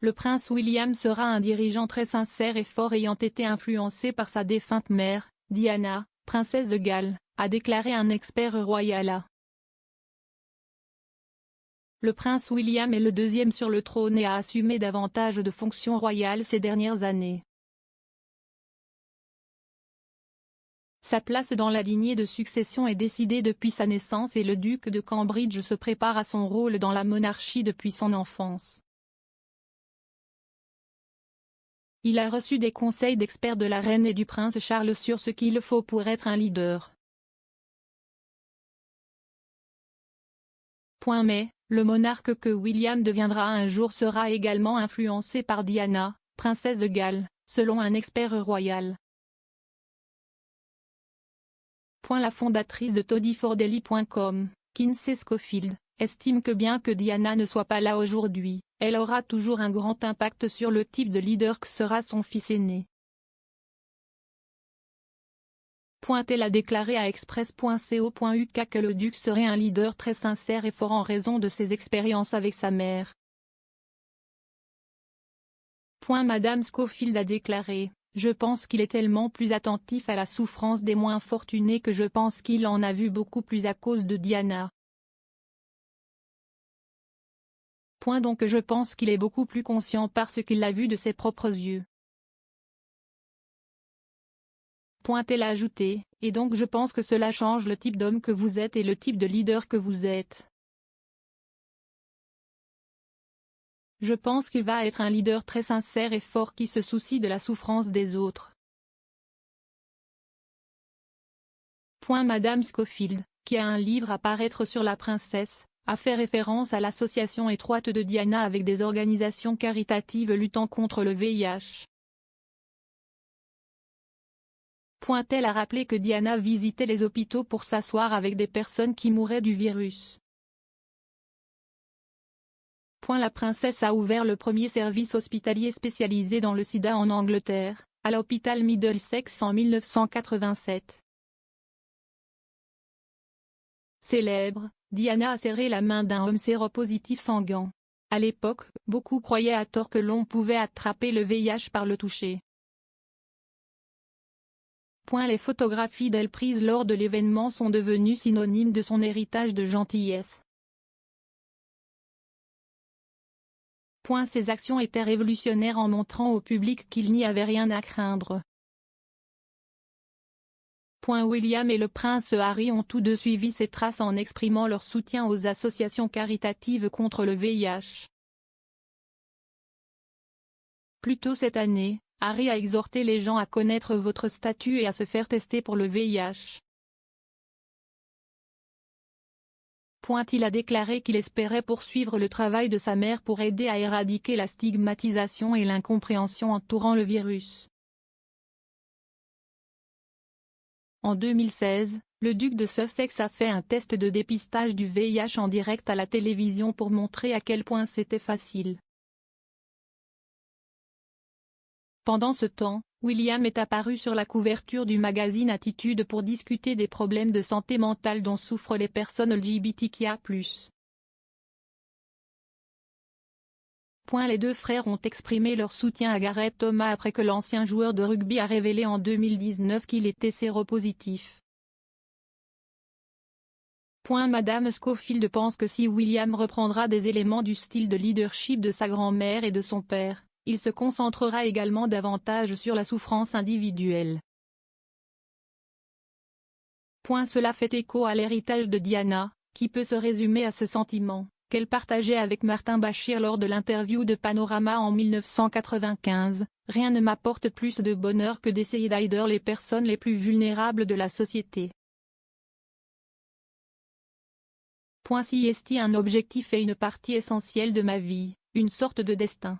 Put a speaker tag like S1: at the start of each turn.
S1: Le prince William sera un dirigeant très sincère et fort ayant été influencé par sa défunte mère, Diana, princesse de Galles, a déclaré un expert royal à. Le prince William est le deuxième sur le trône et a assumé davantage de fonctions royales ces dernières années. Sa place dans la lignée de succession est décidée depuis sa naissance et le duc de Cambridge se prépare à son rôle dans la monarchie depuis son enfance. Il a reçu des conseils d'experts de la reine et du prince Charles sur ce qu'il faut pour être un leader. Mais, le monarque que William deviendra un jour sera également influencé par Diana, princesse de Galles, selon un expert royal. La fondatrice de toddyfordaily.com, Kinsey Schofield, estime que bien que Diana ne soit pas là aujourd'hui, elle aura toujours un grand impact sur le type de leader que sera son fils aîné. Elle a déclaré à express.co.uk que le duc serait un leader très sincère et fort en raison de ses expériences avec sa mère. Madame Schofield a déclaré: « Je pense qu'il est tellement plus attentif à la souffrance des moins fortunés que je pense qu'il en a vu beaucoup plus à cause de Diana. Donc je pense qu'il est beaucoup plus conscient parce qu'il l'a vu de ses propres yeux. » Elle a ajouté, « Et donc je pense que cela change le type d'homme que vous êtes et le type de leader que vous êtes. Je pense qu'il va être un leader très sincère et fort qui se soucie de la souffrance des autres. » Madame Schofield, qui a un livre à paraître sur la princesse, a fait référence à l'association étroite de Diana avec des organisations caritatives luttant contre le VIH. Elle a rappelé que Diana visitait les hôpitaux pour s'asseoir avec des personnes qui mouraient du virus. La princesse a ouvert le premier service hospitalier spécialisé dans le sida en Angleterre, à l'hôpital Middlesex en 1987. Célèbre, Diana a serré la main d'un homme séropositif sans gants. À l'époque, beaucoup croyaient à tort que l'on pouvait attraper le VIH par le toucher. Les photographies d'elle prises lors de l'événement sont devenues synonymes de son héritage de gentillesse. Ses actions étaient révolutionnaires en montrant au public qu'il n'y avait rien à craindre. William et le prince Harry ont tous deux suivi ses traces en exprimant leur soutien aux associations caritatives contre le VIH. Plus tôt cette année, Harry a exhorté les gens à connaître votre statut et à se faire tester pour le VIH. Il a déclaré qu'il espérait poursuivre le travail de sa mère pour aider à éradiquer la stigmatisation et l'incompréhension entourant le virus. En 2016, le duc de Sussex a fait un test de dépistage du VIH en direct à la télévision pour montrer à quel point c'était facile. Pendant ce temps, William est apparu sur la couverture du magazine Attitude pour discuter des problèmes de santé mentale dont souffrent les personnes LGBTQIA+. Les deux frères ont exprimé leur soutien à Gareth Thomas après que l'ancien joueur de rugby a révélé en 2019 qu'il était séropositif. Madame Schofield pense que si William reprendra des éléments du style de leadership de sa grand-mère et de son père, il se concentrera également davantage sur la souffrance individuelle. Cela fait écho à l'héritage de Diana, qui peut se résumer à ce sentiment, qu'elle partageait avec Martin Bashir lors de l'interview de Panorama en 1995, « Rien ne m'apporte plus de bonheur que d'essayer d'aider les personnes les plus vulnérables de la société. » C'est un objectif et une partie essentielle de ma vie, une sorte de destin.